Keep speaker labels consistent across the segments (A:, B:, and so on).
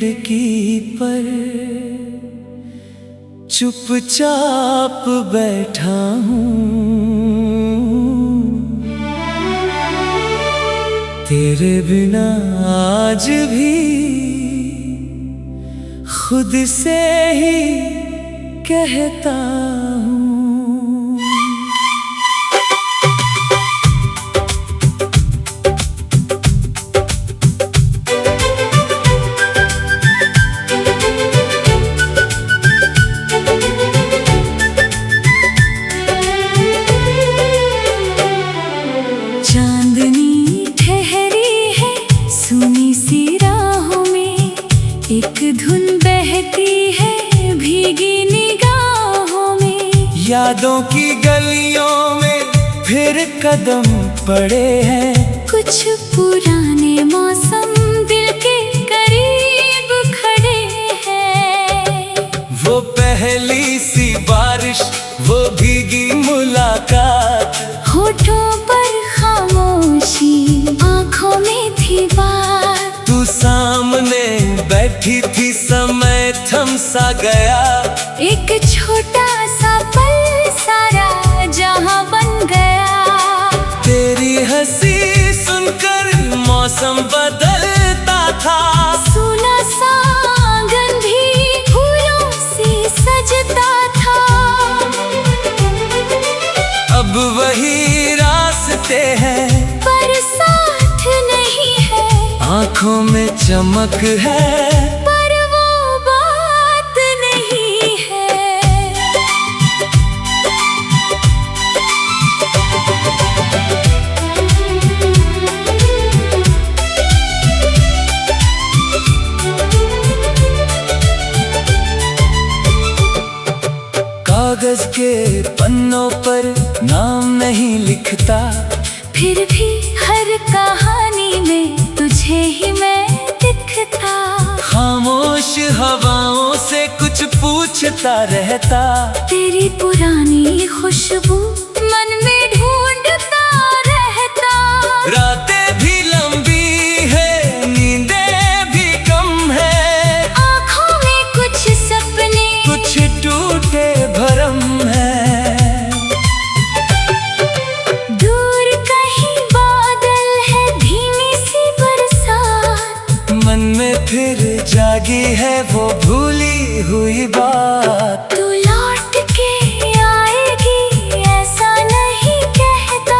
A: खिड़की पर चुपचाप बैठा हूँ, तेरे बिना आज भी खुद से ही कहता हूँ।
B: चांदनी ठहरी है सुनी सी राहों में, एक धुन बहती है भीगी निगाहों में।
A: यादों की गलियों में फिर कदम पड़े हैं,
B: कुछ पुराने मौसम दिल के करीब खड़े हैं।
A: वो पहली सी बारिश, वो भीगी मुलाकात,
B: होठों पर खामोशी, आंखों में थी बात।
A: तू सामने बैठी थी, समय थम सा गया।
B: एक छोटा सा पल सारा जहां बन गया।
A: तेरी हंसी सुनकर मौसम बदलता था,
B: सूना सा आंगन भी फूलों से सजता था।
A: अब वही रास्ते हैं
B: पर साथ नहीं है,
A: आंखों में चमक है
B: पर वो बात नहीं है।
A: कागज के पन्नों पर नाम नहीं लिखता,
B: फिर भी हर कहानी में तुझे ही मैं दिखता।
A: खामोश हवाओं से कुछ पूछता रहता,
B: तेरी पुरानी खुशबू मन में ढूंढता रहता।
A: रातें भी लंबी है, नींदें भी कम है,
B: आँखों में कुछ सपने,
A: कुछ टूटे भरम है।
B: दूर कहीं बादल है, धीमी सी बरसात।
A: मन में फिर जागी है वो भूली हुई बात।
B: तू लौट के आएगी ऐसा नहीं कहता,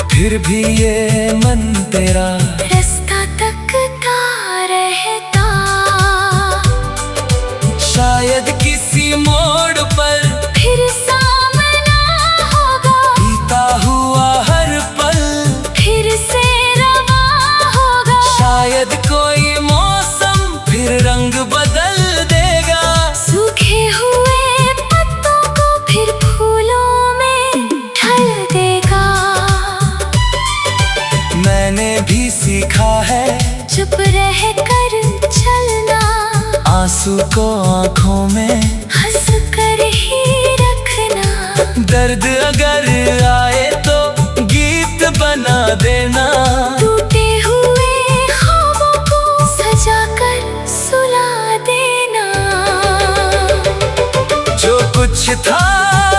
A: फिर भी ये मन तेरा
B: रास्ता तकता रहता।
A: शायद किसी मोड़ पर
B: फिर सामना होगा,
A: बीता हुआ हर पल
B: फिर से रवा होगा।
A: शायद कोई मौसम फिर रंग बदल देगा,
B: सूखे हुए पत्तों को फिर फूलों में ढल देगा।
A: मैंने भी सीखा है
B: चुप रह कर चलना,
A: आंसू को आंखों में
B: हंस कर ही रखना।
A: दर्द अगर आए तो गीत बना देना,
B: टूटे हुए ख्वाबों को सजा कर सुला देना।
A: जो कुछ था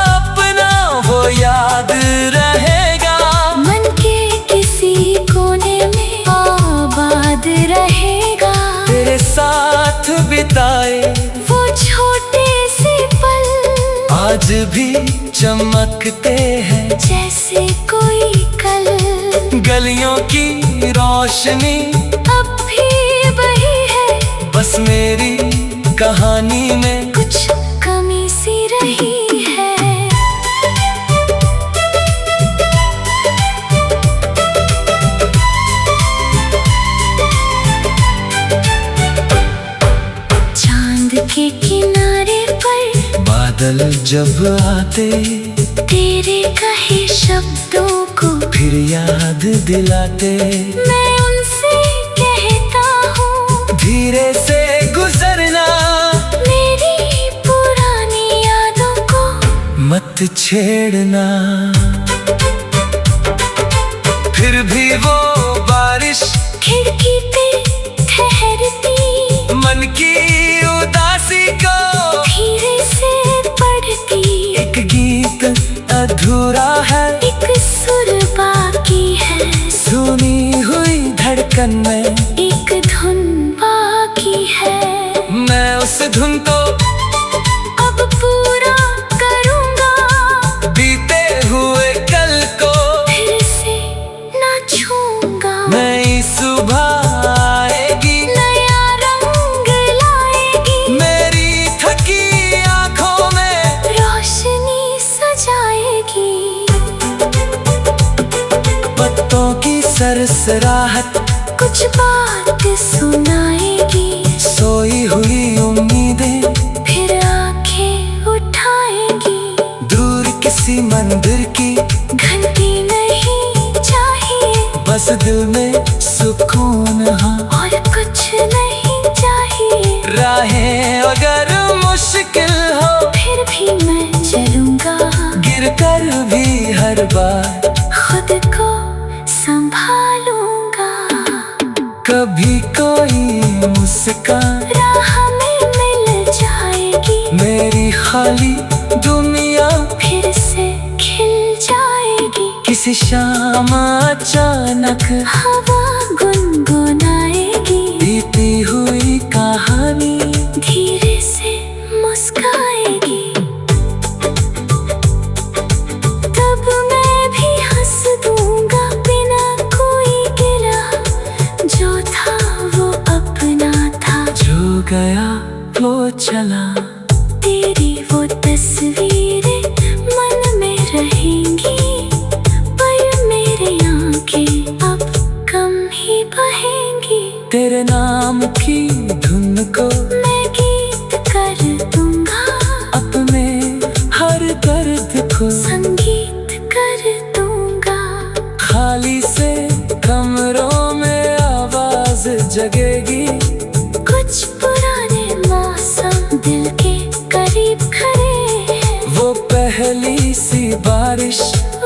A: अपना वो याद रहेगा,
B: मन के किसी कोने में आबाद रहेगा।
A: तेरे साथ बिताए
B: वो छोटे से पल
A: आज भी चमकते हैं,
B: जैसे कोई कल।
A: गलियों की रोशनी
B: अब भी वही है,
A: बस मेरी कहानी में
B: कुछ कमी सी रही है। चांद के किनारे पर
A: बादल जब आते,
B: तेरे कहे शब्दों को
A: फिर याद दिलाते।
B: मैं उनसे कहता हूँ,
A: धीरे से गुजरना,
B: मेरी पुरानी यादों को
A: मत छेड़ना। फिर भी वो बारिश
B: खिड़की पे ठहरती,
A: मन की धड़कन में
B: एक धुन बाकी है।
A: मैं उस धुन को
B: अब पूरा करूँगा,
A: बीते हुए कल को
B: फिर से ना छूँगा।
A: नई सुबह आएगी,
B: नया रंग लाएगी,
A: मेरी थकी आंखों में
B: रोशनी सजाएगी।
A: पत्तों की सरसराहट
B: कुछ बात सुनाएगी,
A: सोई हुई उम्मीदें
B: फिर आंखें उठाएगी।
A: दूर किसी मंदिर की
B: घंटी नहीं चाहिए,
A: बस दिल में सुकून, हाँ
B: और कुछ नहीं चाहिए।
A: राहें अगर मुश्किल हो
B: फिर भी मैं चलूँगा,
A: गिर कर भी हर बार
B: खुद को संभालूंगा।
A: कभी कोई मुस्कान
B: राह में मिल जाएगी,
A: मेरी खाली दुनिया
B: फिर से खिल जाएगी।
A: किसी शाम अचानक
B: हवा गुनगुनाएगी,
A: बीती हुई कहानी
B: धीरे से मुस्काएगी। तब मैं भी हंस दूंगा बिना कोई गिला, जो था वो अपना था,
A: जो गया वो चला।
B: तेरी वो तस्वीरें मन में रहेंगी, पर मेरी आंखें अब कम ही बहेंगी।
A: तेरे नाम की धुन को
B: मैं गीत कर दूंगा,
A: अपने हर दर्द को
B: संगीत कर दूंगा।
A: खाली से कमरों में आवाज जगेगी,
B: कुछ पुराने मौसम दिल के करीब खड़े हैं,
A: वो पहली सी बारिश,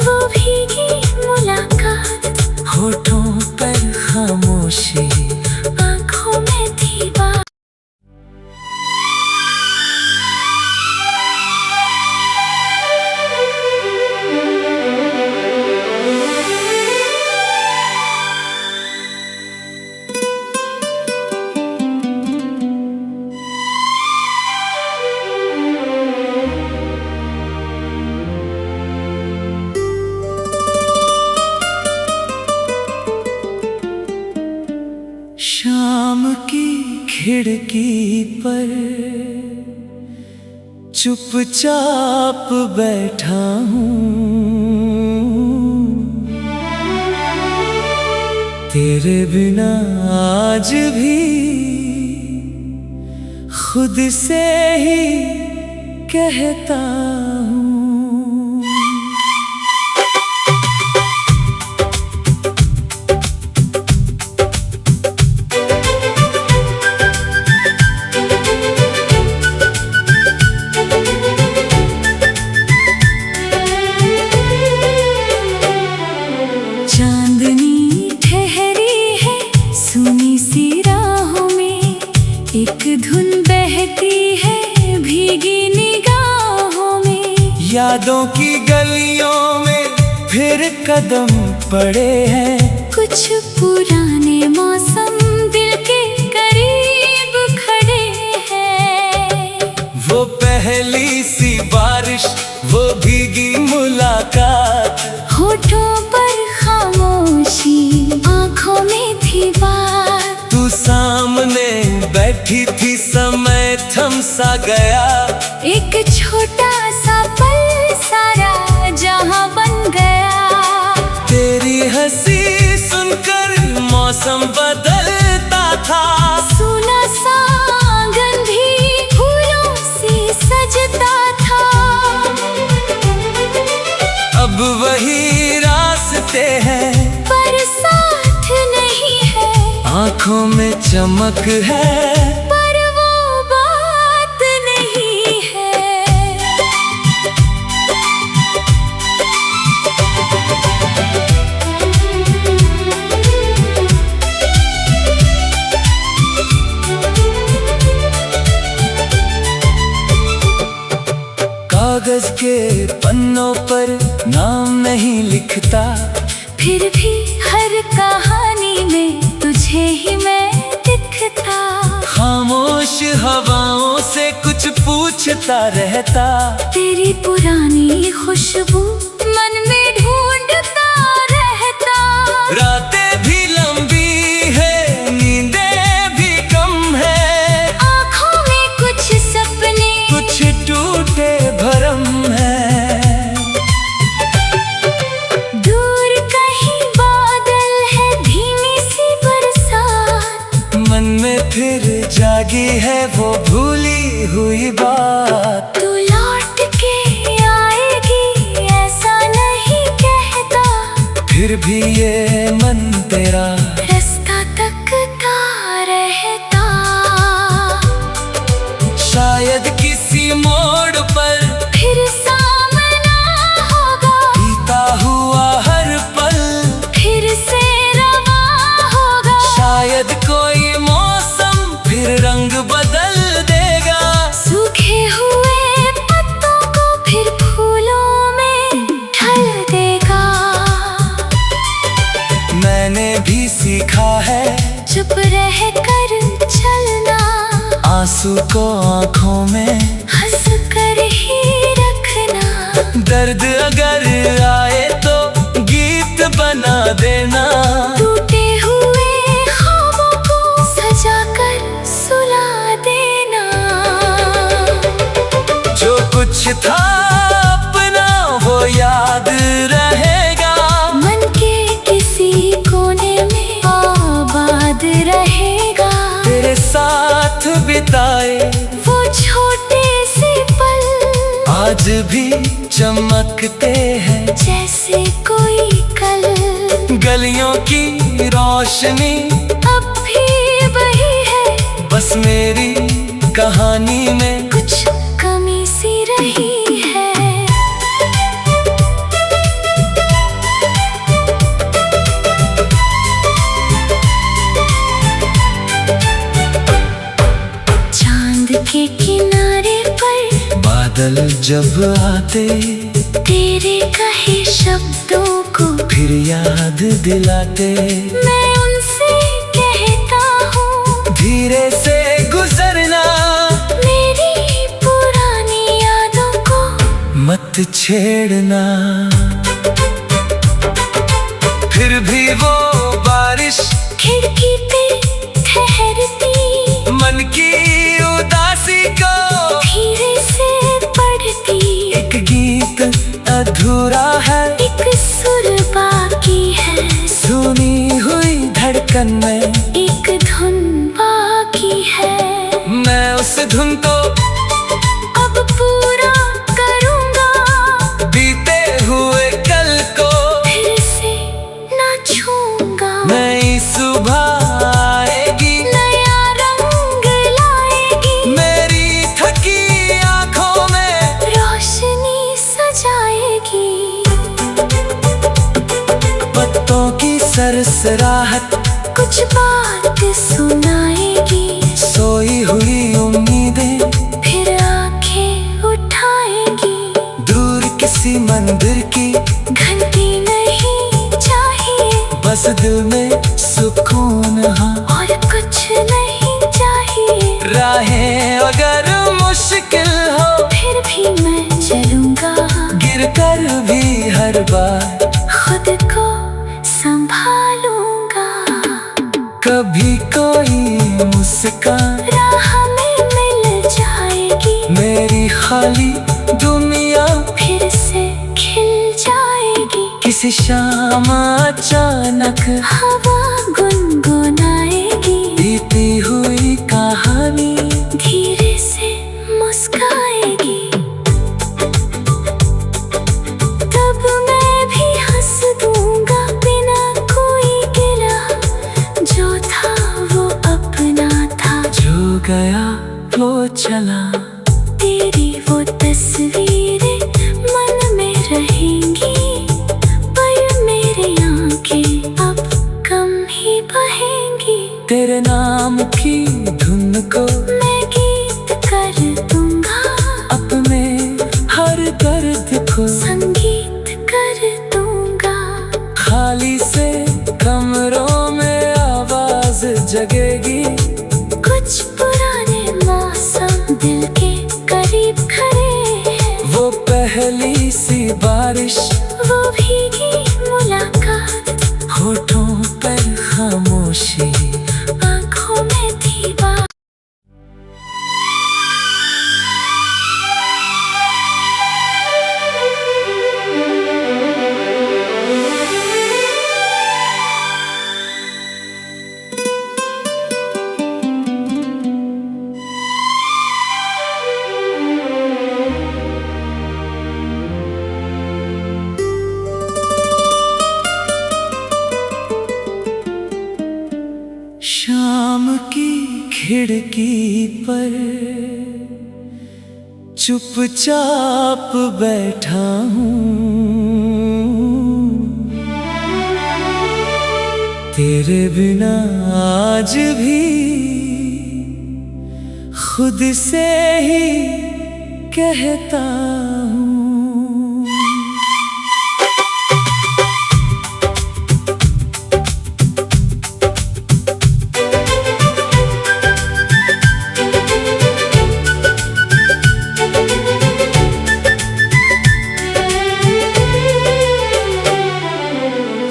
B: वो भीगी मुलाकात,
A: होठों पर खामोशी,
B: आँखों में थी बात।
A: शाम की खिड़की पर चुपचाप बैठा हूँ, तेरे बिना आज भी खुद से ही कहता हूँ।
B: चांदनी ठहरी है सुनी सी राहों में, एक धुन बहती है भीगी निगाहों में।
A: यादों की गलियों में फिर कदम पड़े हैं,
B: कुछ पुराने मौसम दिल के करीब खड़े हैं।
A: वो पहली सी बारिश, वो भीगी मुलाकात,
B: होठों पर खामोशी, आँखों में थी बात।
A: तू सामने बैठी थी, समय थम सा गया,
B: एक छोटा सा पल सारा जहां बन गया।
A: तेरी हंसी सुनकर मौसम बदलता था,
B: सुना सा आंगन भी फूलों से सजता था।
A: अब वही रास्ते हैं,
B: पर साथ नहीं है,
A: आंखों में चमक है,
B: पर वो बात नहीं है।
A: कागज के पन्नों पर नाम नहीं लिखता,
B: फिर भी हर कहानी में तुझे तुझे ही मैं दिखता।
A: खामोश हवाओं से कुछ पूछता रहता।
B: तेरी पुरानी खुशबू मन में ढूंढता रहता।
A: रातें भी लंबी है, नींदें भी कम है।
B: आँखों में कुछ सपने,
A: कुछ टूटे भरम है।
B: दूर कहीं बादल है, धीमी सी बरसात।
A: मन में फिर जागी है वो भूली हुई बात।
B: तू लौट के आएगी ऐसा नहीं कहता,
A: फिर भी ये मन तेरा
B: रास्ता तकता रहता।
A: शायद किसी मोड़ पर
B: फिर सामना होगा,
A: बीता हुआ हर पल
B: फिर से रवा होगा।
A: शायद कोई मौसम फिर रंग बदल देगा।
B: सूखे हुए पत्तों को फिर फूलों में ढल देगा।
A: मैंने भी सीखा है
B: चुप रह कर चलना,
A: आंसू को आंखों में
B: हंस कर ही रखना।
A: दर्द अगर आए तो गीत बना देना।
B: टूटे हुए ख्वाबों को सजा कर सुला देना।
A: जो कुछ था अपना वो याद रहेगा।
B: मन के किसी कोने में आबाद रहेगा।
A: तेरे साथ बिताए
B: वो छोटे से पल
A: आज भी चमकते हैं
B: जैसे कोई कल।
A: गलियों की रोशनी
B: अब भी वही है,
A: बस मेरी कहानी में
B: कुछ कमी सी रही है। चांद के किनारे पर
A: बादल जब आते
B: तेरे कहे शब्दों को
A: फिर याद दिलाते।
B: मैं उनसे कहता हूँ,
A: धीरे से गुजरना,
B: मेरी पुरानी यादों को
A: मत छेड़ना। फिर भी वो बारिश
B: खिड़की पे ठहरती,
A: मन की उदासी को
B: धीरे से पढ़ती।
A: एक गीत अधूरा है,
B: एक सुर बाकी है,
A: सुनी हुई धड़कन में
B: एक धुन बाकी है।
A: मैं उस धुन को
B: अब पूरा करूँगा,
A: बीते हुए कल को
B: फिर से ना छूँगा।
A: नई सुबह आएगी,
B: नया रंग लाएगी,
A: मेरी थकी आंखों में
B: रोशनी सजाएगी।
A: पत्तों की सरसराहट
B: कुछ बात सुनाएगी,
A: सोई हुई उम्मीदें
B: फिर आंखें उठाएगी।
A: दूर किसी मंदिर की
B: घंटी नहीं चाहिए,
A: बस दिल में सुकून, हाँ
B: और कुछ नहीं चाहिए।
A: राहें अगर मुश्किल हो
B: फिर भी मैं चलूँगा,
A: गिर कर भी हर बार
B: खुद को संभालूंगा।
A: कभी कोई मुस्कान
B: राह में मिल जाएगी,
A: मेरी खाली दुनिया
B: फिर से खिल जाएगी।
A: किसी शाम अचानक
B: हवा गुनगुनाएगी,
A: बीती हुई कहानी
B: धीरे से मुस्काएगी। तब मैं भी हंस दूंगा बिना कोई गिला, जो था वो अपना था,
A: जो गया वो चला।
B: तेरी वो तस्वीरें मन में रहेंगी, पर मेरी आंखें अब कम ही बहेंगी।
A: तेरे नाम की धुन को
B: मैं गीत कर दूंगा,
A: अपने हर दर्द को
B: संगीत कर दूंगा।
A: खाली से कमरों में आवाज पर चुपचाप बैठा हूँ। तेरे बिना आज भी खुद से ही कहता हूँ।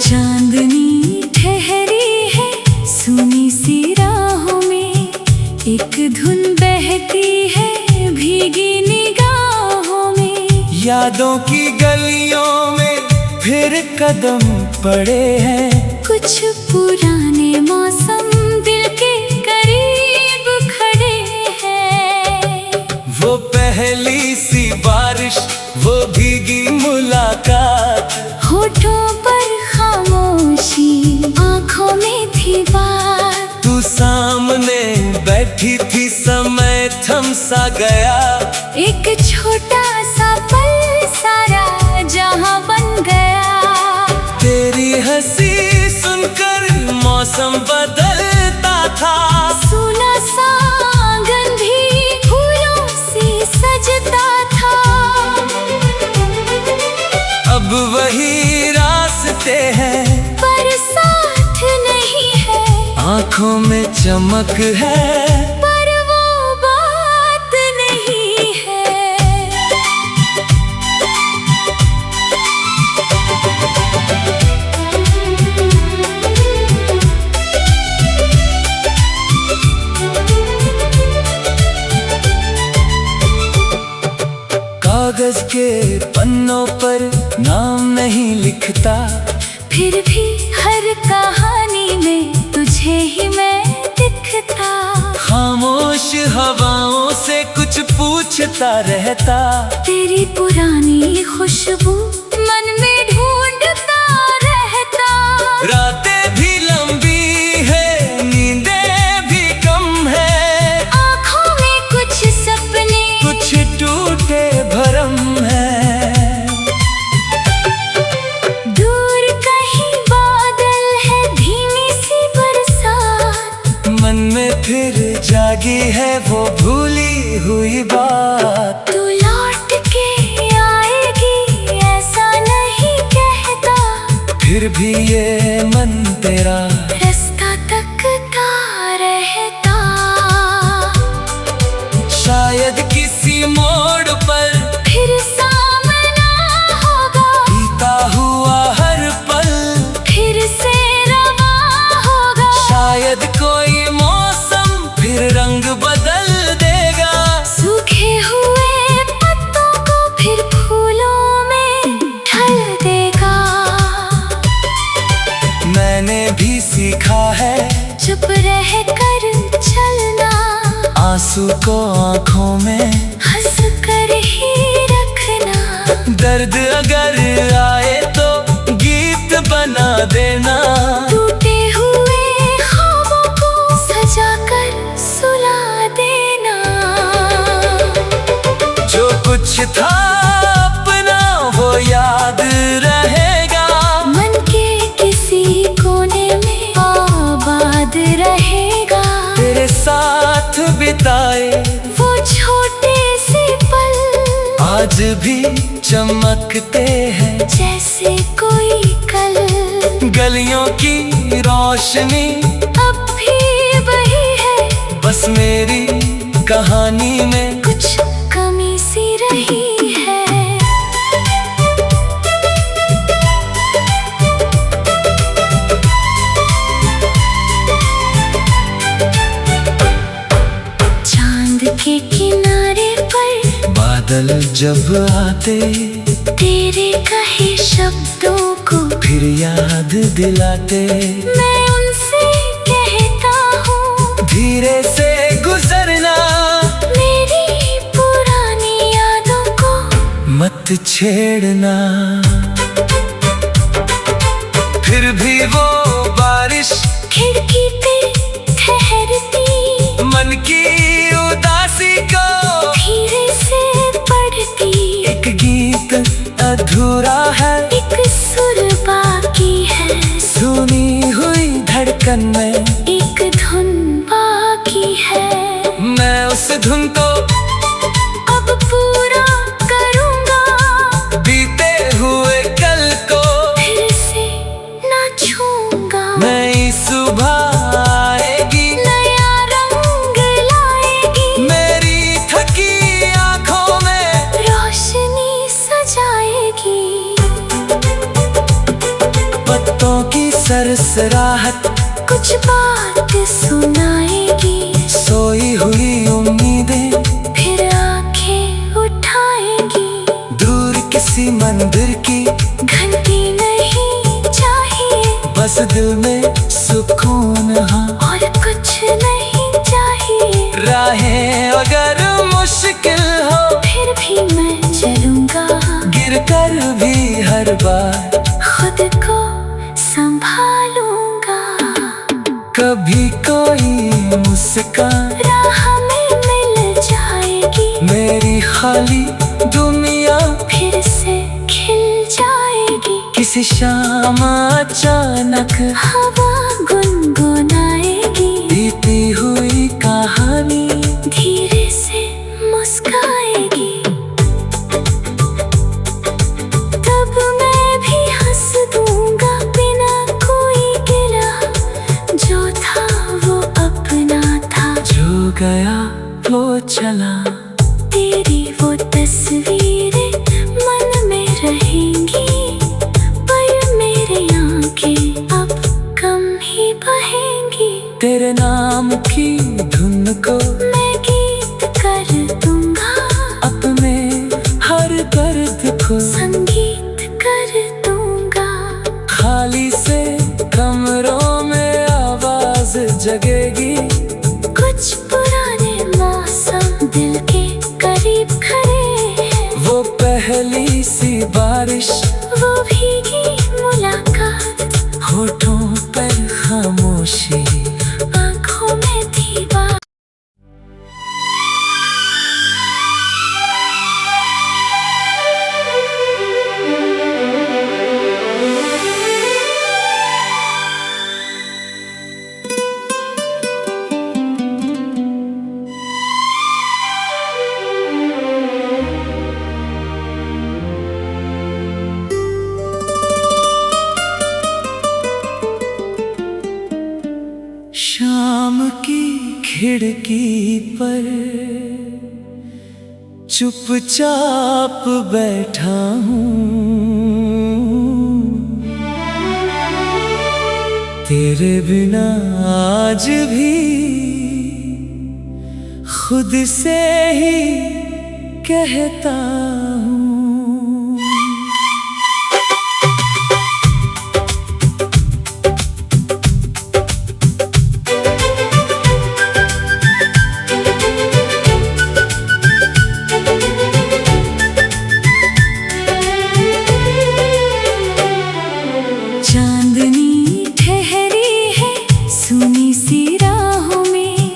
B: चांदनी ठहरी है सुनी सी राहों में, एक धुन बहती है भीगी निगाहों में।
A: यादों की गलियों में फिर कदम पड़े हैं,
B: कुछ पुराने मौसम दिल के करीब खड़े हैं।
A: वो पहली सी बारिश, वो भीगी मुलाकात,
B: होठों पर खामोशी, आंखों में थी बात।
A: तू सामने बैठी थी, समय थम सा गया।
B: एक छोटा सा पल सारा जहां बन गया।
A: तेरी हंसी सुनकर मौसम बदलता था,
B: सुना सा आंगन भी फूलों से सजता था।
A: अब वही रास्ते हैं
B: पर साथ नहीं है,
A: आंखों में चमक है
B: पर वो बात नहीं है।
A: कागज के पन्नों पर नाम नहीं लिखता,
B: फिर भी हर कहानी में तुझे ही मैं दिखता।
A: खामोश हवाओं से कुछ पूछता रहता,
B: तेरी पुरानी खुशबू मन में ढूंढता रहता।
A: रातें भी लंबी है, नींदें भी कम है,
B: आँखों में कुछ सपने,
A: कुछ टूटे भरम है।
B: दूर कहीं बादल है, धीमी सी बरसात।
A: मन में फिर जागी है वो भूली हुई बात।
B: तू लौट के आएगी ऐसा नहीं कहता,
A: फिर भी ये मन तेरा
B: रास्ता तकता रहता।
A: शायद किसी मोड़ पर
B: फिर सामना होगा,
A: बीता हुआ हर पल
B: फिर से रवा होगा।
A: शायद कोई मौसम फिर रंग बदल देगा,
B: सूखे हुए पत्तों को फिर फूलों में ढल देगा।
A: मैंने भी सीखा है
B: चुप रह कर चलना,
A: आंसू को आंखों में
B: हंस कर ही रखना।
A: दर्द अगर आए तो गीत बना देना,
B: टूटे हुए ख्वाबों को सजा कर सुला देना।
A: जो कुछ था अपना वो याद रहेगा,
B: मन के किसी कोने में आबाद रहेगा।
A: तेरे साथ बिताए
B: वो छोटे से पल
A: आज भी चमकते हैं,
B: जैसे कोई कल।
A: गलियों की रोशनी
B: अब भी वही है,
A: बस मेरी कहानी में
B: कुछ कमी सी रही है। चांद के किनारे पर
A: बादल जब आते,
B: तेरे कहे शब्दों को
A: फिर याद दिलाते।
B: मैं उनसे कहता हूँ,
A: धीरे से गुजरना,
B: मेरी पुरानी यादों को
A: मत छेड़ना। फिर भी वो बारिश
B: खिड़की पे ठहरती,
A: मन की उदासी धड़कन में
B: एक धुन बाकी है।
A: मैं उस धुन को
B: अब पूरा करूँगा,
A: बीते हुए कल को
B: फिर से ना छूँगा।
A: नई सुबह आएगी,
B: नया रंग लाएगी,
A: मेरी थकी आँखों में
B: रोशनी सजाएगी।
A: पत्तों की सरसराहट
B: कुछ बात सुनाएगी,
A: सोई हुई उम्मीदें
B: फिर आंखें उठाएगी।
A: दूर किसी मंदिर की
B: घंटी नहीं चाहिए,
A: बस दिल में सुकून, हाँ
B: और कुछ नहीं चाहिए।
A: राहें अगर मुश्किल हो
B: फिर भी मैं चलूँगा,
A: गिर कर भी हर बार
B: खुद को संभालूंगा।
A: कभी कोई मुस्कान
B: राह में मिल जाएगी,
A: मेरी खाली दुनिया
B: फिर से खिल जाएगी।
A: किसी शाम अचानक
B: हवा गुनगुनाएगी,
A: बीती हुई कहानी
B: धीरे से मुस्काएगी। तब मैं भी हंस दूंगा बिना कोई गिला, जो था वो अपना था,
A: जो गया वो चला।
B: तेरी वो तस्वीरें मन में रहेंगी, पर मेरी आंखें अब कम ही बहेंगी।
A: तेरे नाम की धुन को
B: मैं गीत कर दूंगा,
A: अपने हर दर्द को
B: संगीत कर दूंगा।
A: खाली से कमरों में आवाज जगेगी,
B: कुछ पुराने मौसम दिल के करीब खड़े हैं,
A: वो पहली सी बारिश,
B: वो भीगी मुलाकात,
A: होठों पर खामोशी,
B: आँखों में थी बात।
A: शाम की खिड़की पर चुपचाप बैठा हूँ, तेरे बिना आज भी खुद से ही कहता हूँ।
B: चांदनी ठहरी है सुनी सी राहों में,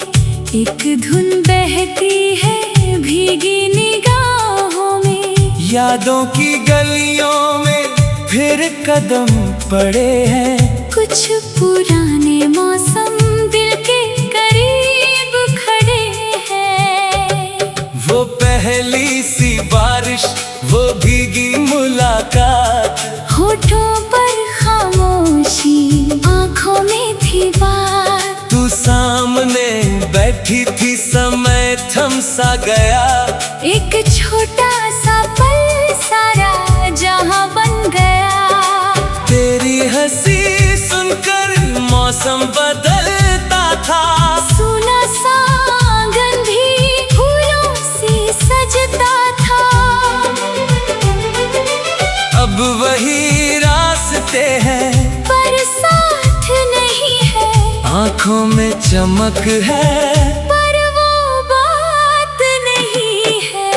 B: एक धुन बहती है भीगी निगाहों में।
A: यादों की गलियों में फिर कदम पड़े हैं,
B: कुछ पुराने मौसम दिल के करीब खड़े हैं।
A: वो पहली सी बारिश, वो भीगी मुलाकात,
B: होठों पर खामोशी, आँखों में थी बात।
A: तू सामने बैठी थी, समय थम सा गया।
B: एक छोटा सा पल सारा जहां बन गया।
A: तेरी हंसी सुनकर मौसम बदलता था,
B: सुना सा आंगन भी फूलों से सजता था।
A: अब वही रास्ते हैं,
B: पर साथ नहीं है,
A: आँखों में चमक है,
B: पर वो बात नहीं है।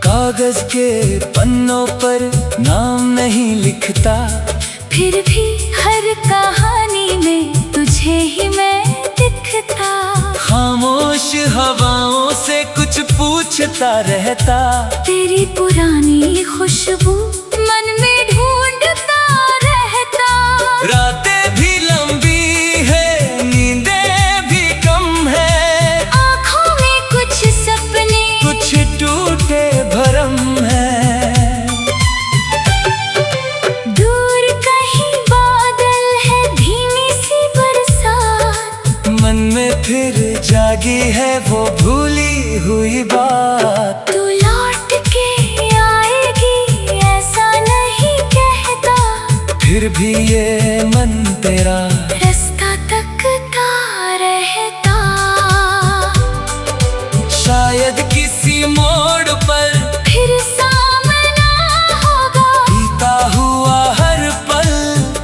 A: कागज के पन्नों पर नाम नहीं लिखता,
B: फिर भी हर कहानी में तुझे तुझे ही मैं दिखता।
A: खामोश हवाओं से कुछ पूछता रहता।
B: तेरी पुरानी खुशबू मन में ढूंढता रहता।
A: रातें भी लंबी है, नींदें भी कम है।
B: आँखों में कुछ सपने,
A: कुछ टूटे भरम है।
B: दूर कहीं बादल है, धीमी सी बरसात।
A: मन में फिर जागी है वो भूली हुई बात।
B: तू लौट के आएगी ऐसा नहीं कहता,
A: फिर भी ये मन तेरा
B: रास्ता तकता रहता।
A: शायद किसी मोड़ पर
B: फिर सामना होगा,
A: बीता हुआ हर पल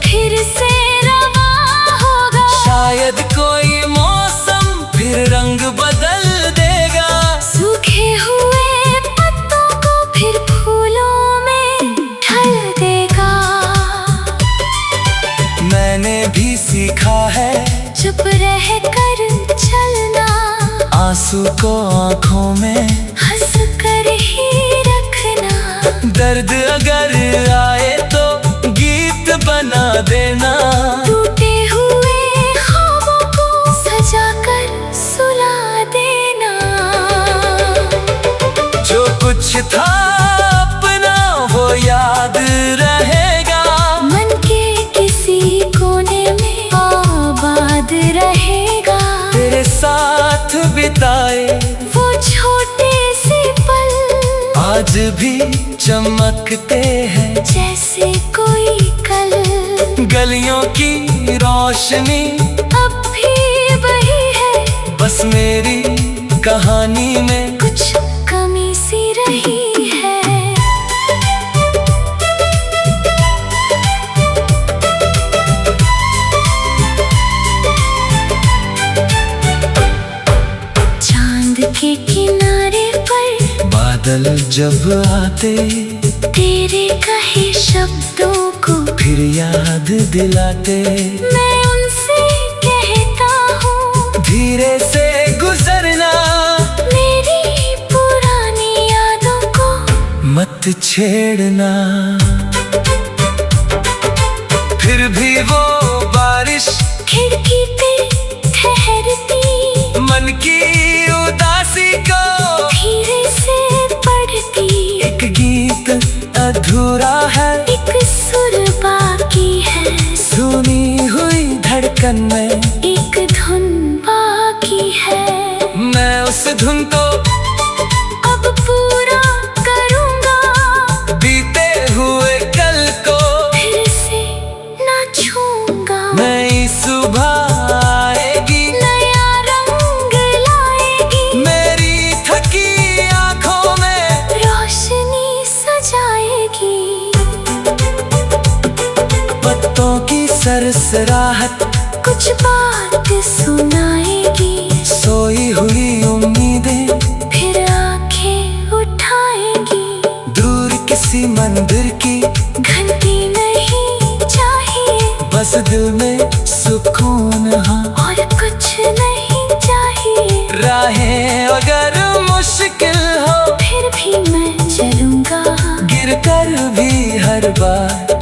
B: फिर से रवा होगा।
A: शायद कोई मौसम फिर रंग बदल देगा।
B: सूखे हुए पत्तों को फिर फूलों में ढल देगा।
A: मैंने भी सीखा है
B: चुप रह कर चलना,
A: आंसू को आंखों में
B: हंस कर ही रखना।
A: दर्द अगर आए तो गीत बना देना।
B: टूटे हुए ख्वाबों को सजा कर सुला देना।
A: जो कुछ था अपना वो याद रहेगा।
B: मन के किसी कोने में आबाद रहेगा।
A: तेरे साथ बिताए
B: वो छोटे से पल
A: आज भी चमकते हैं
B: जैसे कोई कल।
A: गलियों की रोशनी
B: अब भी वही है,
A: बस मेरी कहानी में
B: कुछ कमी सी रही है। चांद के किनारे पर
A: बादल जब आते
B: तेरे कहे शब्दों को
A: फिर याद दिलाते।
B: मैं उनसे कहता हूँ,
A: धीरे से गुजरना,
B: मेरी पुरानी यादों को
A: मत छेड़ना। फिर भी वो बारिश
B: खिड़की पे ठहरती,
A: मन की उदासी को
B: धीरे से पढ़ती।
A: एक गीत अधूरा है,
B: एक सुर बाकी है,
A: सुनी हुई धड़कन में
B: एक धुन बाकी है।
A: मैं उस धुन को
B: अब पूरा करूँगा,
A: बीते हुए कल को
B: फिर से ना छूँगा।
A: नई सुबह आएगी,
B: नया रंग लाएगी,
A: मेरी थकी आंखों में
B: रोशनी सजाएगी।
A: पत्तों की सरसराहट
B: कुछ बात सुनाएगी,
A: सोई हुई उम्मीदें
B: फिर आंखें उठाएगी।
A: दूर किसी मंदिर की
B: घंटी नहीं चाहिए,
A: बस दिल में सुकून, हाँ
B: और कुछ नहीं चाहिए।
A: राहें अगर मुश्किल हो
B: फिर भी मैं चलूँगा,
A: गिर कर भी हर बार